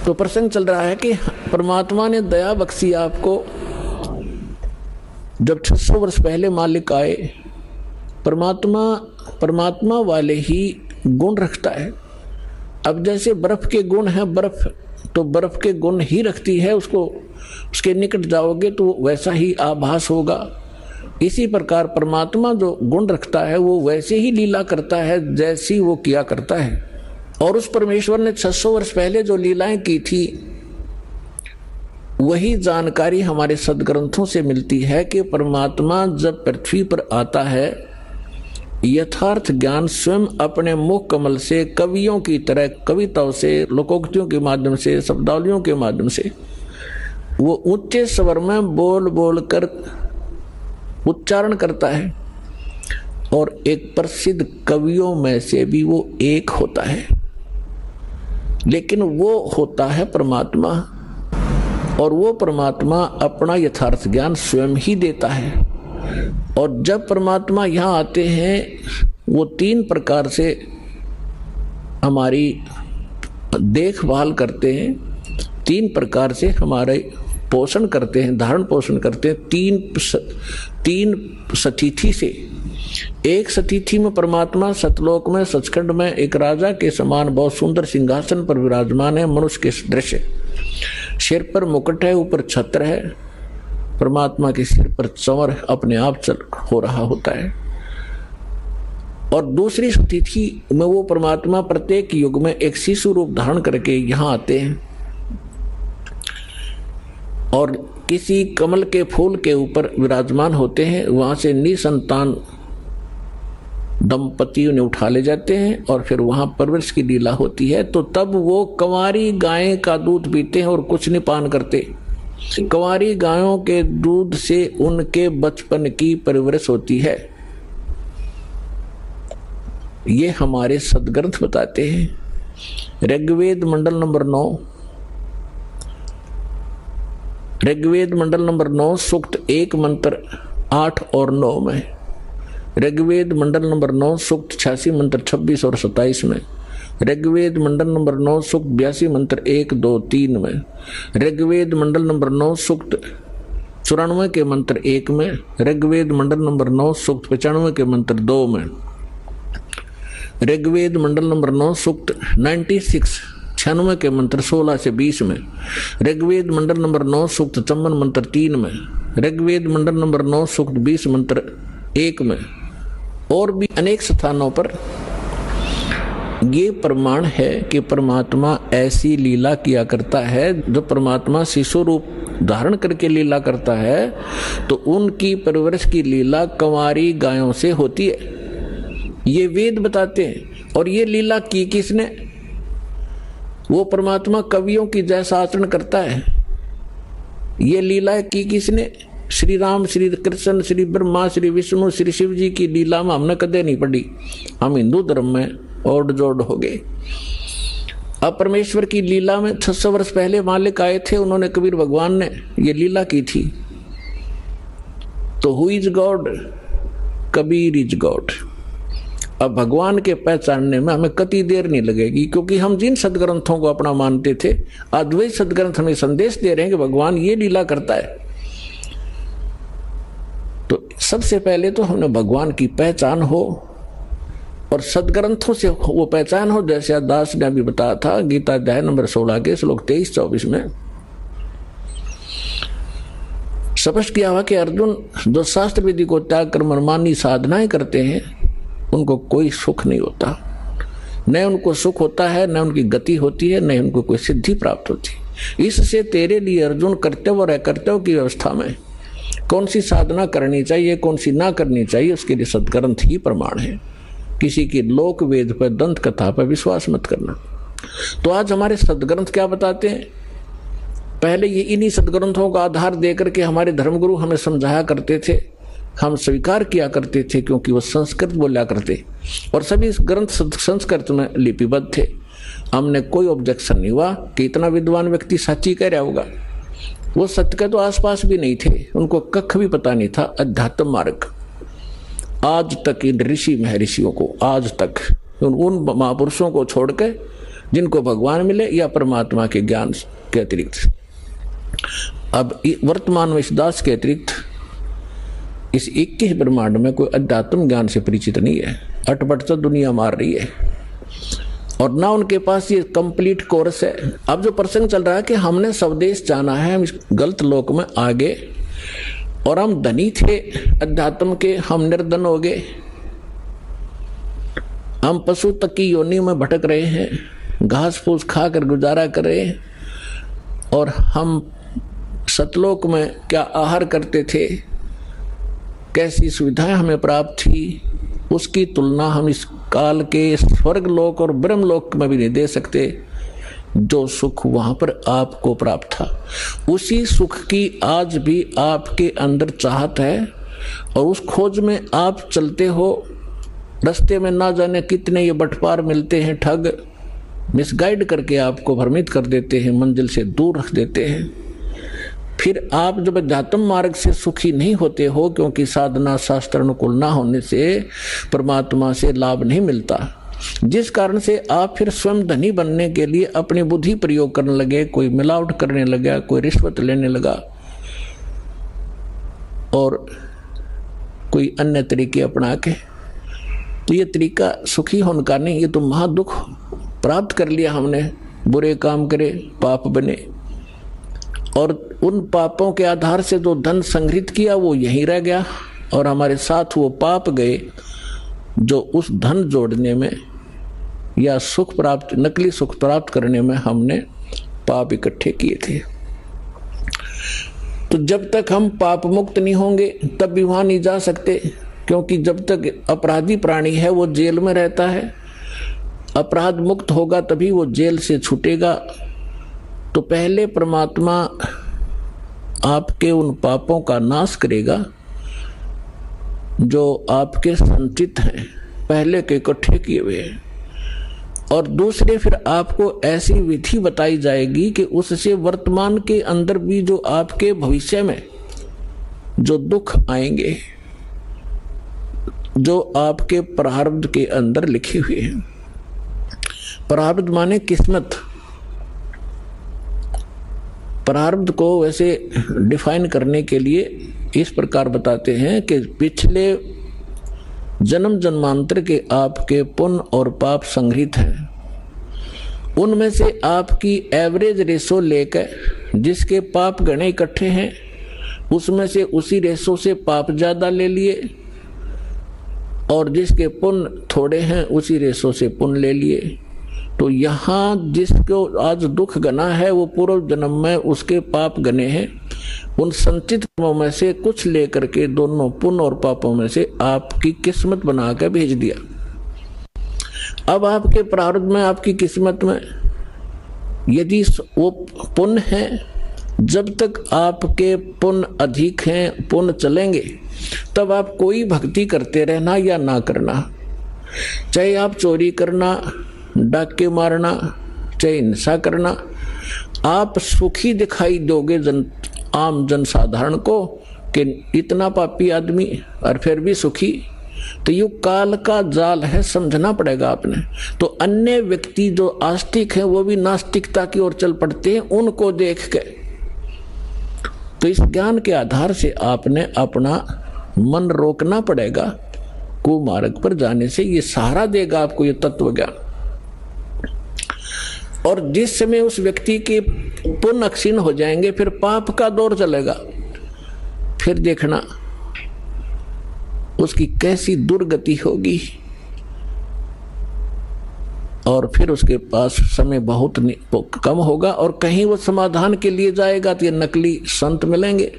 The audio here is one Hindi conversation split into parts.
तो प्रसंग चल रहा है कि परमात्मा ने दया बख्शी आपको। जब 600 वर्ष पहले मालिक आए, परमात्मा वाले ही गुण रखता है। अब जैसे बर्फ के गुण हैं, बर्फ तो बर्फ के गुण ही रखती है, उसको उसके निकट जाओगे तो वैसा ही आभास होगा। इसी प्रकार परमात्मा जो गुण रखता है वो वैसे ही लीला करता है जैसी वो किया करता है। और उस परमेश्वर ने 600 वर्ष पहले जो लीलाएं की थी वही जानकारी हमारे सदग्रंथों से मिलती है कि परमात्मा जब पृथ्वी पर आता है, यथार्थ ज्ञान स्वयं अपने मुख कमल से कवियों की तरह कविताओं से, लोकोक्तियों के माध्यम से, शब्दावलियों के माध्यम से वो ऊंचे स्वर में बोल बोल कर उच्चारण करता है। और एक प्रसिद्ध कवियों में से भी वो एक होता है, लेकिन वो होता है परमात्मा। और वो परमात्मा अपना यथार्थ ज्ञान स्वयं ही देता है। और जब परमात्मा यहाँ आते हैं वो 3 प्रकार से हमारी देखभाल करते हैं, 3 प्रकार से हमारे पोषण करते हैं, धारण पोषण करते हैं। 3 सतिथि से। एक सतिथि में परमात्मा सतलोक में सचखंड में एक राजा के समान बहुत सुंदर सिंहासन पर विराजमान है, मनुष्य के सदृश। सिर पर मुकुट है, ऊपर छत्र है। परमात्मा के सिर पर चंवर अपने आप चल हो रहा होता है। और दूसरी स्थिति में वो परमात्मा प्रत्येक युग में एक शिशु रूप धारण करके यहाँ आते हैं और किसी कमल के फूल के ऊपर विराजमान होते हैं। वहां से निसंतान दंपति उन्हें उठा ले जाते हैं और फिर वहां परवरिश की लीला होती है। तो तब वो कंवारी गाय का दूध पीते हैं और कुछ नहीं पान करते। कंवारी गायों के दूध से उनके बचपन की परवरिश होती है। ये हमारे सदग्रंथ बताते हैं। ऋग्वेद मंडल नंबर 9, ऋग्वेद मंडल नंबर 9 सूक्त 1 मंत्र 8 और 9 में, ऋग्वेद मंडल नंबर 9 सूक्त 86 मंत्र 26 और 27 में, ऋग्वेद मंडल नंबर 9 सूक्त 82 मंत्र 1, 2, 3 में, ऋग्वेद मंडल नंबर 9 सूक्त 94 के मंत्र 1 में, ऋग्वेद मंडल नंबर 9 सूक्त 95 के मंत्र 2 में, ऋग्वेद मंडल नंबर 9 सूक्त 96 के मंत्र 16 से 20 में, ऋग्वेद मंडल नंबर 9 सूक्त 54 मंत्र 3 में, ऋग्वेद मंडल नंबर 9 सूक्त 20 मंत्र 1 में और भी अनेक स्थानों पर ये प्रमाण है कि परमात्मा ऐसी लीला किया करता है। जो परमात्मा शिशु रूप धारण करके लीला करता है तो उनकी परवरिश की लीला कंवारी गायों से होती है। ये वेद बताते हैं। और ये लीला की किसने? वो परमात्मा कवियों की जैसा आचरण करता है। ये लीला की किसने? श्री राम, श्री कृष्ण, श्री ब्रह्मा, श्री विष्णु, श्री शिव जी की लीला में हमने कदे नहीं पढ़ी। हम हिंदू धर्म में ओड जोड़ हो गए। अब परमेश्वर की लीला में 600 वर्ष पहले मालिक आए थे, उन्होंने कबीर भगवान ने ये लीला की थी। तो who is God? Kabir is God. अब भगवान के पहचानने में हमें कति देर नहीं लगेगी, क्योंकि हम जिन सदग्रंथों को अपना मानते थे, अद्वैत सदग्रंथ हमें संदेश दे रहे हैं कि भगवान ये लीला करता है। तो सबसे पहले तो हमें भगवान की पहचान हो और सदग्रंथों से वो पहचान हो। जैसे दास ने अभी बताया था गीता अध्याय नंबर 16 के श्लोक 23-24 में स्पष्ट किया हुआ कि अर्जुन जो शास्त्र विधि को त्याग कर मनमानी साधनाएं करते हैं उनको कोई सुख नहीं होता। न उनको सुख होता है, न उनकी गति होती है, न उनको कोई सिद्धि प्राप्त होती। इससे तेरे लिए अर्जुन कर्तव्य और अकर्तव्य की व्यवस्था में कौन सी साधना करनी चाहिए, कौन सी ना करनी चाहिए, उसके लिए सदग्रंथ ही प्रमाण है। किसी की लोक वेद पर, दंत कथा पर विश्वास मत करना। तो आज हमारे सदग्रंथ क्या बताते हैं? पहले ये इन्हीं सदग्रंथों का आधार देकर के हमारे धर्मगुरु हमें समझाया करते थे, हम स्वीकार किया करते थे, क्योंकि वो संस्कृत बोला करते और सभी ग्रंथ संस्कृत में लिपिबद्ध थे। हमने कोई ऑब्जेक्शन नहीं हुआ कि इतना विद्वान व्यक्ति सच्ची कह रहा होगा। वो सत्य के तो आसपास भी नहीं थे, उनको कख भी पता नहीं था अध्यात्म मार्ग। आज तक इन ऋषि महर्षियों को, आज तक उन महापुरुषों को छोड़ के जिनको भगवान मिले या परमात्मा के ज्ञान के अतिरिक्त। अब वर्तमान में इस दास के अतिरिक्त इस 21 ब्रह्मांड में कोई अध्यात्म ज्ञान से परिचित नहीं है। अटपट तो दुनिया मार रही है और ना उनके पास ये कंप्लीट कोर्स है। अब जो प्रसंग चल रहा है कि हमने स्वदेश जाना है, हम इस गलत लोक में आगे, और हम धनी थे अध्यात्म के, हम निर्धन हो गए, हम पशु तक की योनि में भटक रहे हैं, घास फूस खाकर गुजारा कर रहे हैं, और हम सतलोक में क्या आहार करते थे, कैसी सुविधाएं हमें प्राप्त थी, उसकी तुलना हम इस काल के स्वर्ग लोक और ब्रह्म लोक में भी नहीं दे सकते। जो सुख वहां पर आपको प्राप्त था, उसी सुख की आज भी आपके अंदर चाहत है, और उस खोज में आप चलते हो। रास्ते में ना जाने कितने ये बटपार मिलते हैं, ठग मिसगाइड करके आपको भ्रमित कर देते हैं, मंजिल से दूर रख देते हैं। फिर आप जब अध्यात्म मार्ग से सुखी नहीं होते हो, क्योंकि साधना शास्त्र अनुकूल ना होने से परमात्मा से लाभ नहीं मिलता, जिस कारण से आप फिर स्वयं धनी बनने के लिए अपनी बुद्धि प्रयोग करने लगे, कोई मिलावट करने लगा, कोई रिश्वत लेने लगा और कोई अन्य तरीके अपना के। तो ये तरीका सुखी होने का नहीं, ये तो महादुख प्राप्त कर लिया हमने। बुरे काम करे, पाप बने, और उन पापों के आधार से जो धन संग्रहित किया वो यहीं रह गया, और हमारे साथ वो पाप गए जो उस धन जोड़ने में या सुख प्राप्त, नकली सुख प्राप्त करने में हमने पाप इकट्ठे किए थे। तो जब तक हम पाप मुक्त नहीं होंगे तब भी वहां नहीं जा सकते, क्योंकि जब तक अपराधी प्राणी है वो जेल में रहता है। अपराध मुक्त होगा तभी वो जेल से छूटेगा। तो पहले परमात्मा आपके उन पापों का नाश करेगा जो आपके संचित हैं, पहले के इकट्ठे किए हुए हैं, और दूसरे फिर आपको ऐसी विधि बताई जाएगी कि उससे वर्तमान के अंदर भी जो आपके भविष्य में जो दुख आएंगे, जो आपके प्रारब्ध के अंदर लिखे हुए हैं। प्रारब्ध माने किस्मत। प्रारब्ध को वैसे डिफाइन करने के लिए इस प्रकार बताते हैं कि पिछले जन्म जन्मांतर के आपके पुण्य और पाप संग्रहित हैं, उनमें से आपकी एवरेज रेशो लेकर जिसके पाप गणे इकट्ठे हैं उसमें से उसी रेशो से पाप ज्यादा ले लिए, और जिसके पुण्य थोड़े हैं उसी रेशो से पुण्य ले लिए। तो यहाँ जिसको आज दुख गना है वो पूर्व जन्म में उसके पाप गने हैं, उन संचित कर्मों में से कुछ लेकर के दोनों पुण्य और पापों में से आपकी किस्मत बनाकर भेज दिया। अब आपके प्रारब्ध में, आपकी किस्मत में यदि वो पुण्य है, जब तक आपके पुण्य अधिक हैं, पुण्य चलेंगे, तब आप कोई भक्ति करते रहना या ना करना, चाहे आप चोरी करना, डाके मारना, चाहे हिंसा करना, आप सुखी दिखाई दोगे आम जनसाधारण को कि इतना पापी आदमी और फिर भी सुखी। तो ये काल का जाल है, समझना पड़ेगा आपने। तो अन्य व्यक्ति जो आस्तिक हैं वो भी नास्तिकता की ओर चल पड़ते हैं, उनको देख के। तो इस ज्ञान के आधार से आपने अपना मन रोकना पड़ेगा कुमार्ग पर जाने से। ये सहारा देगा आपको ये तत्व ज्ञान। और जिस समय उस व्यक्ति के पुण्य क्षीण हो जाएंगे, फिर पाप का दौर चलेगा, फिर देखना उसकी कैसी दुर्गति होगी, और फिर उसके पास समय बहुत कम होगा, और कहीं वो समाधान के लिए जाएगा तो ये नकली संत मिलेंगे,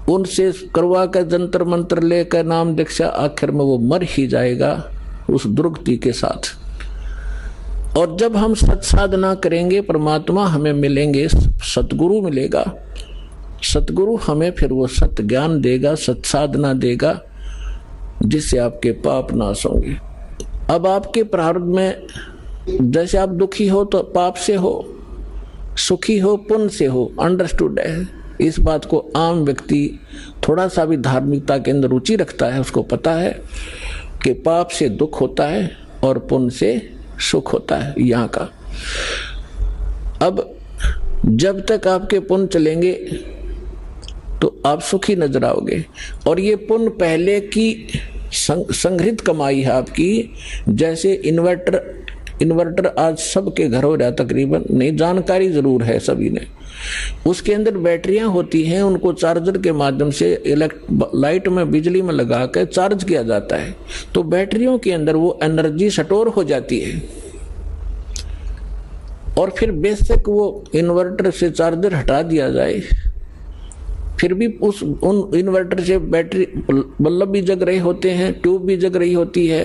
उनसे करवा कर जंतर मंत्र लेकर नाम दीक्षा, आखिर में वो मर ही जाएगा उस दुर्गति के साथ। और जब हम सत साधना करेंगे, परमात्मा हमें मिलेंगे, सतगुरु मिलेगा, सतगुरु हमें फिर वो सत ज्ञान देगा, सत साधना देगा, जिससे आपके पाप नाश होंगे। अब आपके प्रारब्ध में जैसे आप दुखी हो तो पाप से हो, सुखी हो पुण्य से हो, अंडरस्टूड है। इस बात को आम व्यक्ति थोड़ा सा भी धार्मिकता के अंदर रुचि रखता है, उसको पता है कि पाप से दुख होता है और पुण्य से सुख होता है यहाँ का। अब जब तक आपके पुण्य चलेंगे तो आप सुखी नजर आओगे। और ये पुण्य पहले की संग्रहित कमाई है आपकी। जैसे इन्वर्टर आज सबके घर हो रहा तकरीबन, नहीं जानकारी जरूर है सभी ने। उसके अंदर बैटरियां होती हैं, उनको चार्जर के माध्यम से लाइट में बिजली में लगा कर चार्ज किया जाता है। तो बैटरियों के अंदर वो एनर्जी स्टोर हो जाती है। और फिर बेशक वो इन्वर्टर से चार्जर हटा दिया जाए, फिर भी उन इन्वर्टर से बैटरी बल्ब भी जग रहे होते हैं, ट्यूब भी जग रही होती है,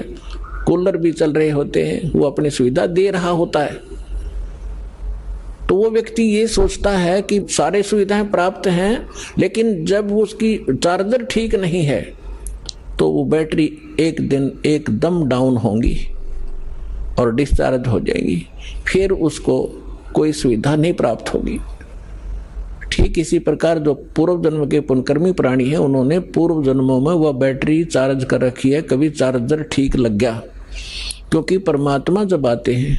कूलर भी चल रहे होते हैं, वो अपनी सुविधा दे रहा होता है। तो वो व्यक्ति ये सोचता है कि सारे सुविधाएं प्राप्त हैं, लेकिन जब उसकी चार्जर ठीक नहीं है तो वो बैटरी एक दिन एकदम डाउन होंगी और डिस्चार्ज हो जाएगी, फिर उसको कोई सुविधा नहीं प्राप्त होगी। ठीक इसी प्रकार जो पूर्व जन्म के पुण्यकर्मी प्राणी हैं, उन्होंने पूर्व जन्मों में वह बैटरी चार्ज कर रखी है, कभी चार्जर ठीक लग गया। क्योंकि परमात्मा जब आते हैं,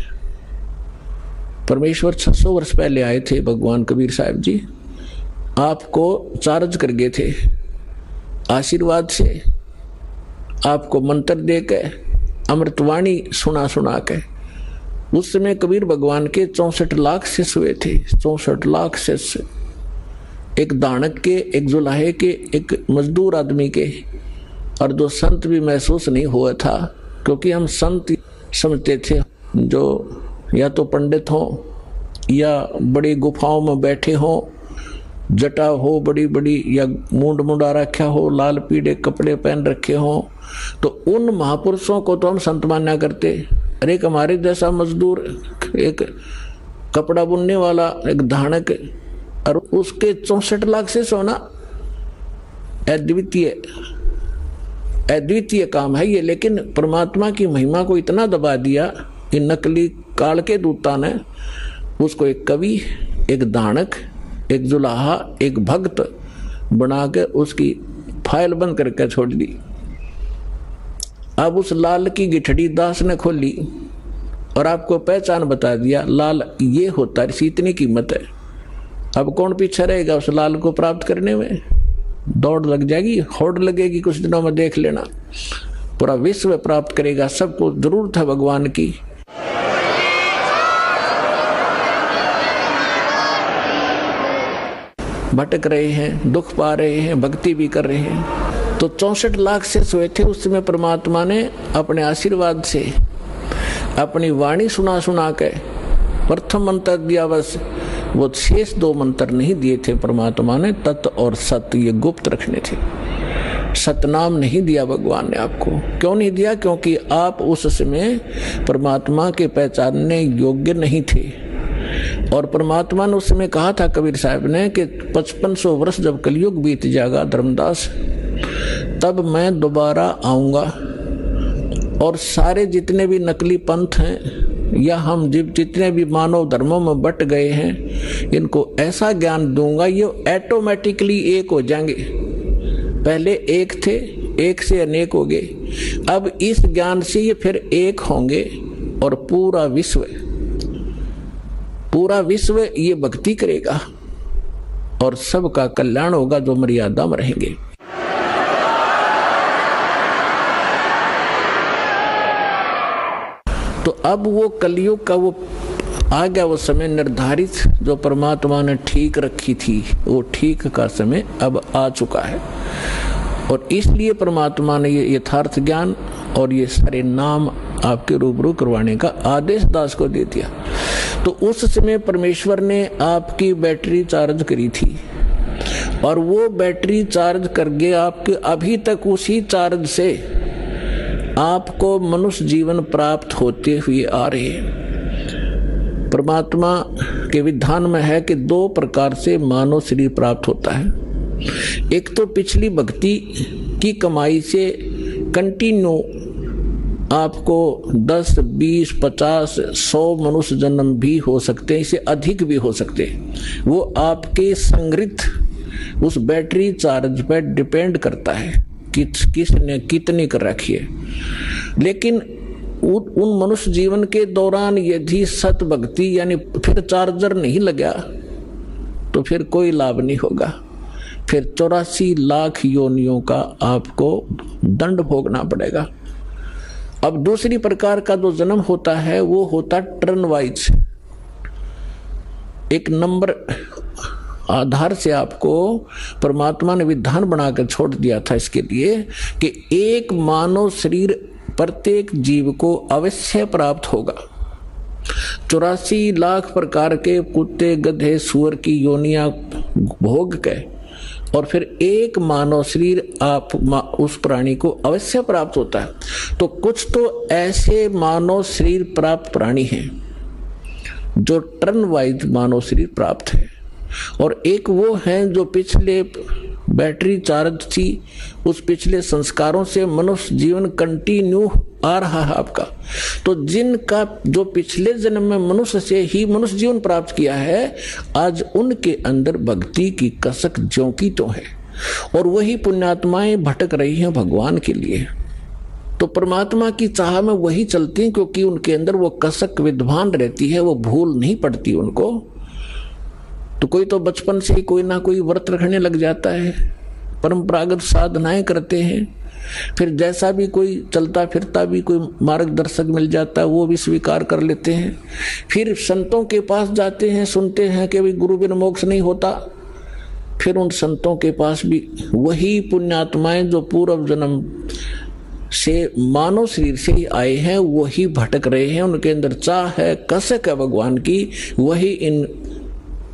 परमेश्वर 600 वर्ष पहले आए थे, भगवान कबीर साहब जी आपको चार्ज कर गए थे आशीर्वाद से, आपको मंत्र दे के, अमृतवाणी सुना के। उस समय कबीर भगवान के 64 लाख शिष्य हुए थे, 64 लाख शिष्य, एक दानक के, एक जुलाहे के, एक मजदूर आदमी के। और जो संत भी महसूस नहीं हुआ था, क्योंकि हम संत समझते थे जो या तो पंडित हो या बड़ी गुफाओं में बैठे हो, जटा हो बड़ी बड़ी, या मूंड मुंडा रखा हो, लाल पीले कपड़े पहन रखे हो, तो उन महापुरुषों को तो हम संत मान्या करते। अरे एक हमारे जैसा मजदूर, एक कपड़ा बुनने वाला, एक धानक, और उसके 64 लाख से सोना, अद्वितीय काम है ये। लेकिन परमात्मा की महिमा को इतना दबा दिया इन नकली काल के दूता ने, उसको एक कवि, एक दानक, एक जुलाहा, एक भक्त बना के उसकी फाइल बंद करके छोड़ दी। अब उस लाल की गिठड़ी दास ने खोली और आपको पहचान बता दिया, लाल ये होता है, इसी इतनी कीमत है। अब कौन पीछे रहेगा उस लाल को प्राप्त करने में? दौड़ लग जाएगी, होड़ लगेगी, कुछ दिनों में देख लेना। पूरा विश्व प्राप्त करेगा, सबको जरूरत है भगवान की। भटक रहे हैं, दुख पा रहे हैं, भक्ति भी कर रहे हैं। तो 64 लाख से सोए थे। उस समय परमात्मा ने अपने आशीर्वाद से अपनी वाणी सुना के प्रथम मंत्र दिया, बस वो शेष 2 मंत्र नहीं दिए थे परमात्मा ने। तत् और सत्य ये गुप्त रखने थे, सतनाम नहीं दिया भगवान ने आपको। क्यों नहीं दिया? क्योंकि आप उस समय परमात्मा के पहचानने योग्य नहीं थे। और परमात्मा ने उस समय कहा था कबीर साहब ने कि 5500 वर्ष जब कलयुग बीत जाएगा धर्मदास, तब मैं दोबारा आऊंगा और सारे जितने भी नकली पंथ हैं या हम जितने भी मानव धर्मों में बट गए हैं, इनको ऐसा ज्ञान दूंगा ये ऑटोमेटिकली एक हो जाएंगे। पहले एक थे, एक से अनेक हो गए, अब इस ज्ञान से ये फिर एक होंगे और पूरा विश्व ये भक्ति करेगा और सबका कल्याण होगा जो मर्यादा में रहेंगे। तो अब वो कलयुग का वो आ गया, वो समय निर्धारित जो परमात्मा ने ठीक रखी थी, वो ठीक का समय अब आ चुका है। और इसलिए परमात्मा ने ये यथार्थ ज्ञान और ये सारे नाम आपके रूबरू करवाने का आदेश दास को दे दिया। तो उस समय परमेश्वर ने आपकी बैटरी चार्ज करी थी और वो बैटरी चार्ज करके आपके अभी तक उसी चार्ज से आपको मनुष्य जीवन प्राप्त होते हुए आ रहे हैं। परमात्मा के विधान में है कि 2 प्रकार से मानव शरीर प्राप्त होता है। एक तो पिछली भक्ति की कमाई से कंटिन्यू आपको 10, 20, 50, 100 मनुष्य जन्म भी हो सकते हैं, इससे अधिक भी हो सकते हैं। वो आपके संग्रहित उस बैटरी चार्ज पर डिपेंड करता है कि किसने कितनी कर रखी है। लेकिन उन मनुष्य जीवन के दौरान यदि सत भक्ति यानी फिर चार्जर नहीं लगा तो फिर कोई लाभ नहीं होगा। फिर 84 लाख योनियों का आपको दंड भोगना पड़ेगा। अब दूसरी प्रकार का जो जन्म होता है वो होता टर्न वाइज। एक नंबर आधार से आपको परमात्मा ने विधान बनाकर छोड़ दिया था इसके लिए कि एक मानव शरीर प्रत्येक जीव को अवश्य प्राप्त होगा। 84 लाख प्रकार के कुत्ते गधे सुअर की योनियां भोग के और फिर एक मानव शरीर आप उस प्राणी को अवश्य प्राप्त होता है। तो कुछ तो ऐसे मानव शरीर प्राप्त प्राणी हैं जो टर्न वाइज मानव शरीर प्राप्त है, और एक वो हैं जो पिछले बैटरी चार्ज थी उस पिछले संस्कारों से मनुष्य जीवन कंटिन्यू आ रहा है आपका। तो जिनका जो पिछले जन्म में मनुष्य से ही मनुष्य जीवन प्राप्त किया है, आज उनके अंदर भक्ति की कसक ज्यों की तो है, और वही पुण्यात्माएं भटक रही हैं भगवान के लिए। तो परमात्मा की चाह में वही चलती हैं क्योंकि उनके अंदर वो कसक विद्वान रहती है, वो भूल नहीं पड़ती उनको। तो कोई तो बचपन से ही कोई ना कोई व्रत रखने लग जाता है, परंपरागत साधनाएं करते हैं, फिर जैसा भी कोई चलता फिरता भी कोई मार्गदर्शक मिल जाता है वो भी स्वीकार कर लेते हैं। फिर संतों के पास जाते हैं, सुनते हैं कि भाई गुरु बिन मोक्ष नहीं होता। फिर उन संतों के पास भी वही पुण्यात्माएं जो पूर्व जन्म से मानव शरीर से ही आए हैं वही भटक रहे हैं, उनके अंदर चाह है कसक है भगवान की, वही इन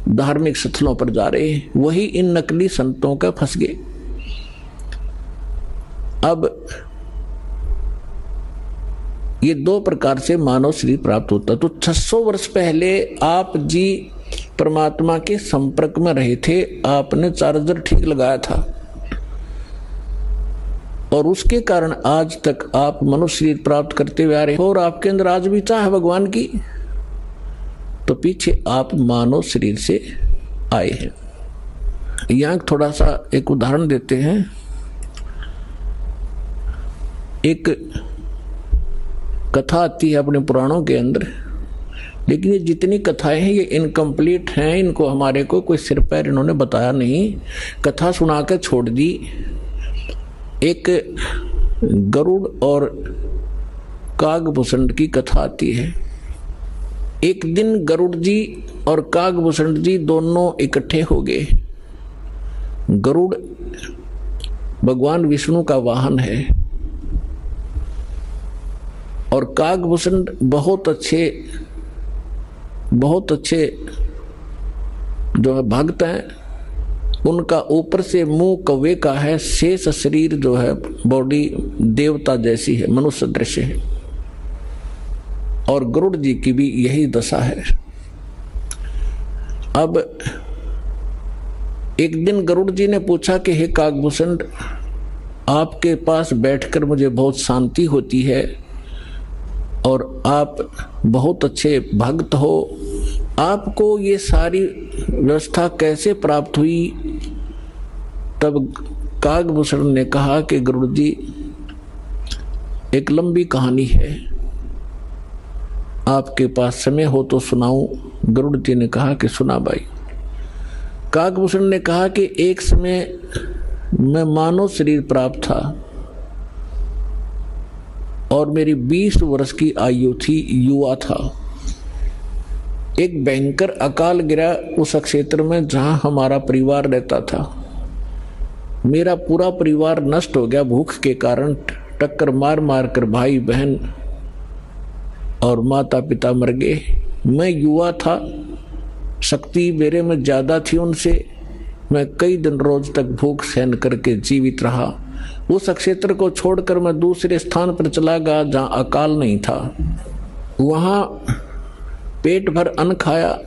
धार्मिक स्थलों पर जा रहे हैं, वही इन नकली संतों का फंस गए। अब ये दो प्रकार से मानव शरीर प्राप्त होता। तो 600 वर्ष पहले आप जी परमात्मा के संपर्क में रहे थे, आपने चार्जर ठीक लगाया था और उसके कारण आज तक आप मनुष्य शरीर प्राप्त करते हुए आ रहे हो, और आपके अंदर आज भी चाह है भगवान की। तो पीछे आप मानव शरीर से आए हैं। यहां थोड़ा सा एक उदाहरण देते हैं। एक कथा आती है अपने पुराणों के अंदर, लेकिन ये जितनी कथाएं हैं ये इनकम्प्लीट हैं, इनको हमारे को कोई सिर पैर इन्होंने बताया नहीं, कथा सुनाकर छोड़ दी। एक गरुड़ और कागभूषण की कथा आती है। एक दिन गरुड़ जी और कागभूषण जी दोनों इकट्ठे हो गए। गरुड़ भगवान विष्णु का वाहन है और कागभूषण बहुत अच्छे जो है भक्त हैं। उनका ऊपर से मुंह कौवे का है, शेष शरीर जो है बॉडी देवता जैसी है, मनुष्य दृश्य है, और गरुड़ जी की भी यही दशा है। अब एक दिन गरुड़ जी ने पूछा कि हे कागभूषण, आपके पास बैठकर मुझे बहुत शांति होती है और आप बहुत अच्छे भक्त हो, आपको ये सारी व्यवस्था कैसे प्राप्त हुई? तब कागभूषण ने कहा कि गरुड़ जी एक लंबी कहानी है, आपके पास समय हो तो सुनाऊं? गरुड़ जी ने कहा कि सुना भाई। कागभूषण ने कहा कि एक समय मैं मानव शरीर प्राप्त था और मेरी 20 वर्ष की आयु थी, युवा था। एक भयंकर अकाल गिरा उस क्षेत्र में जहां हमारा परिवार रहता था। मेरा पूरा परिवार नष्ट हो गया भूख के कारण, टक्कर मार मार कर भाई बहन और माता पिता मर गए। मैं युवा था, शक्ति मेरे में ज्यादा थी उनसे। मैं कई दिन रोज तक भूख सहन करके जीवित रहा। उस क्षेत्र को छोड़कर मैं दूसरे स्थान पर चला गया जहां अकाल नहीं था। वहां पेट भर अन्न खाया,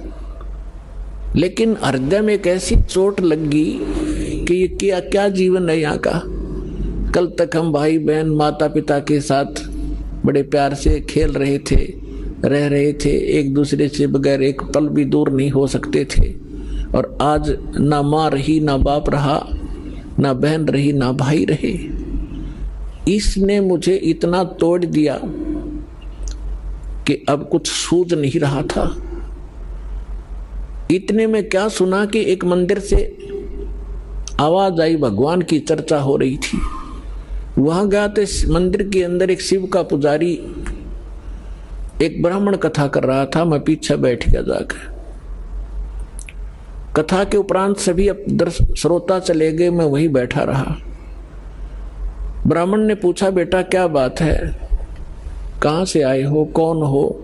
लेकिन हृदय में एक ऐसी चोट लगी कि ये क्या जीवन है यहाँ का। कल तक हम भाई बहन माता पिता के साथ बड़े प्यार से खेल रहे थे, रह रहे थे, एक दूसरे से बगैर एक पल भी दूर नहीं हो सकते थे, और आज ना माँ रही ना बाप रहा, ना बहन रही ना भाई रहे। इसने मुझे इतना तोड़ दिया कि अब कुछ सूझ नहीं रहा था। इतने में क्या सुना कि एक मंदिर से आवाज आई, भगवान की चर्चा हो रही थी। वहां गया तो मंदिर के अंदर एक शिव का पुजारी एक ब्राह्मण कथा कर रहा था। मैं पीछे बैठ गया जाकर। कथा के उपरांत सभी श्रोता चले गए, मैं वहीं बैठा रहा। ब्राह्मण ने पूछा, बेटा क्या बात है, कहाँ से आए हो, कौन हो?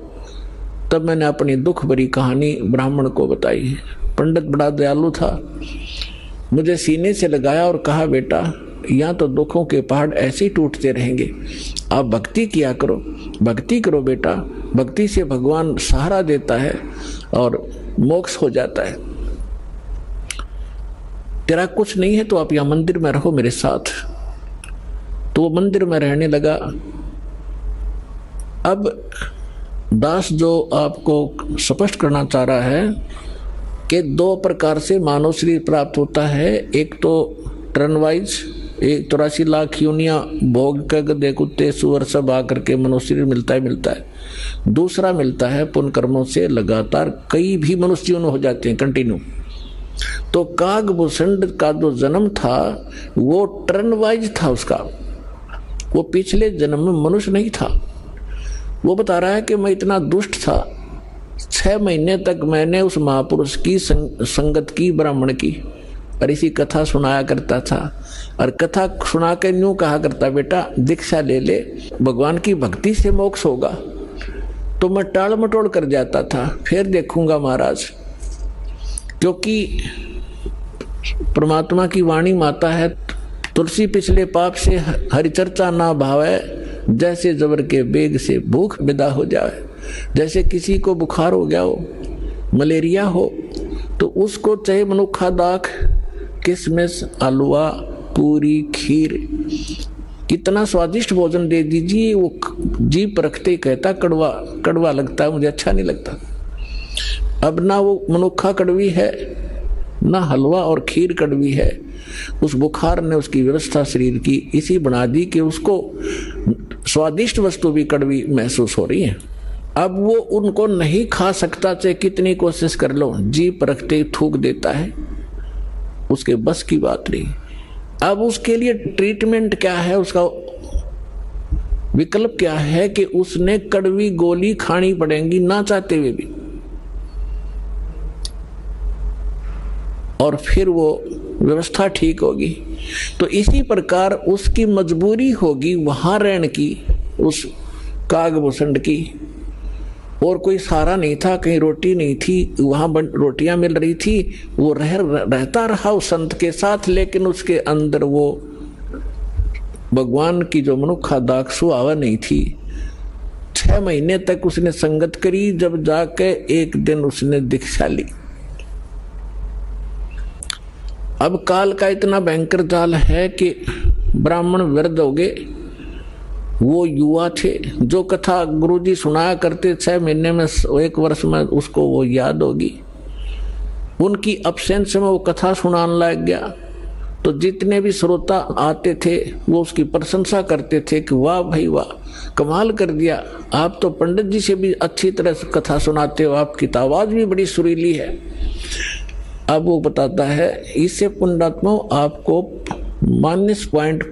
तब मैंने अपनी दुख भरी कहानी ब्राह्मण को बताई। पंडित बड़ा दयालु था, मुझे सीने से लगाया और कहा, बेटा यहाँ तो दुखों के पहाड़ ऐसे ही टूटते रहेंगे, आप भक्ति किया करो, भक्ति करो बेटा, भक्ति से भगवान सहारा देता है और मोक्ष हो जाता है। तेरा कुछ नहीं है तो आप यहाँ मंदिर में रहो मेरे साथ। तो वो मंदिर में रहने लगा। अब दास जो आपको स्पष्ट करना चाह रहा है कि दो प्रकार से मानव शरीर प्राप्त होता है। एक तो टर्न वाइज, 84 लाख योनियां भोग कर गधे कुत्ते सुअर सब आकर के मनुष्य शरीर मिलता है। दूसरा मिलता है पुण्य कर्मों से लगातार कई भी मनुष्य हो जाते हैं कंटिन्यू। तो कागभूषण का जो जन्म था वो टर्न वाइज था उसका, वो पिछले जन्म में मनुष्य नहीं था। वो बता रहा है कि मैं इतना दुष्ट था, 6 महीने तक मैंने उस महापुरुष की संगत की, ब्राह्मण की, और इसी कथा सुनाया करता था। और कथा सुना के यूं कहा करता, बेटा दीक्षा ले ले, भगवान की भक्ति से मोक्ष होगा। तो मैं टाल मटोल कर जाता था, फिर देखूंगा महाराज, क्योंकि परमात्मा की वाणी माता है, तुलसी पिछले पाप से हरिचर्चा ना भावे, जैसे जबर के बेग से भूख विदा हो जाए। जैसे किसी को बुखार हो गया हो, मलेरिया हो, तो उसको चाहे मनुखा दाख, किशमिश, हलवा, पूरी, खीर, कितना स्वादिष्ट भोजन दे दीजिए, वो जीभ रखते कहता कड़वा कड़वा लगता है, मुझे अच्छा नहीं लगता। अब ना वो मनुखा कड़वी है, ना हलवा और खीर कड़वी है। उस बुखार ने उसकी व्यवस्था शरीर की इसी बना दी कि उसको स्वादिष्ट वस्तु भी कड़वी महसूस हो रही है। अब वो उनको नहीं खा सकता, चाहे कितनी कोशिश कर लो, जीभ रखते थूक देता है, उसके बस की बात नहीं। अब उसके लिए ट्रीटमेंट क्या है, उसका विकल्प क्या है कि उसने कड़वी गोली खानी पड़ेगी ना चाहते हुए भी, और फिर वो व्यवस्था ठीक होगी। तो इसी प्रकार उसकी मजबूरी होगी वहां रहने की, उस कागभूषण की, और कोई सहारा नहीं था, कहीं रोटी नहीं थी, वहां रोटियां मिल रही थी, वो रहता रहा उस संत के साथ, लेकिन उसके अंदर वो भगवान की जो मनुखा दाख सुहावा नहीं थी। 6 महीने तक उसने संगत करी, जब जाके एक दिन उसने दीक्षा ली। अब काल का इतना भयंकर जाल है कि ब्राह्मण वृद्ध हो गए, वो युवा थे। जो कथा गुरुजी सुनाया करते 6 महीने में, 1 वर्ष में उसको वो याद होगी। उनकी अब्सेंस में वो कथा सुनाने लग गया, तो जितने भी श्रोता आते थे वो उसकी प्रशंसा करते थे कि वाह भाई वाह, कमाल कर दिया, आप तो पंडित जी से भी अच्छी तरह से कथा सुनाते हो, आपकी तो आवाज भी बड़ी सुरीली है। अब वो बताता है, इससे पुण्यात्मा आपको माइनस पॉइंट,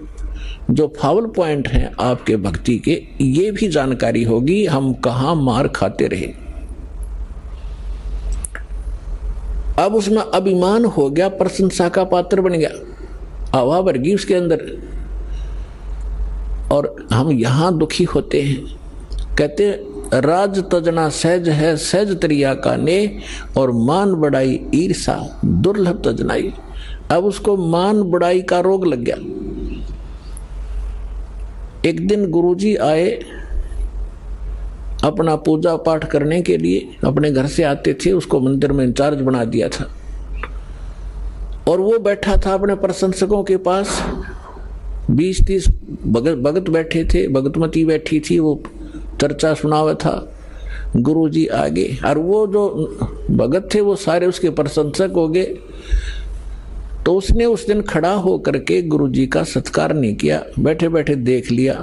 जो फाउल पॉइंट हैं आपके भक्ति के, ये भी जानकारी होगी, हम कहाँ मार खाते रहे। अब उसमें अभिमान हो गया, प्रशंसा का पात्र बन गया, हवा भर गई उसके अंदर। और हम यहाँ दुखी होते हैं, कहते राज तजना सहज है, सहज तरिया का ने, और मान बढ़ाई ईर्षा दुर्लभ तजनाई। अब उसको मान बढ़ाई का रोग लग गया। एक दिन गुरुजी आए अपना पूजा पाठ करने के लिए, अपने घर से आते थे, उसको मंदिर में इंचार्ज बना दिया था, और वो बैठा था अपने प्रशंसकों के पास। 20-30 भगत बैठे थे, भगतमती बैठी थी, वो चर्चा सुनावा था। गुरुजी आगे, और वो जो भगत थे वो सारे उसके प्रशंसक हो गए। तो उसने उस दिन खड़ा हो करके गुरुजी का सत्कार नहीं किया, बैठे बैठे देख लिया।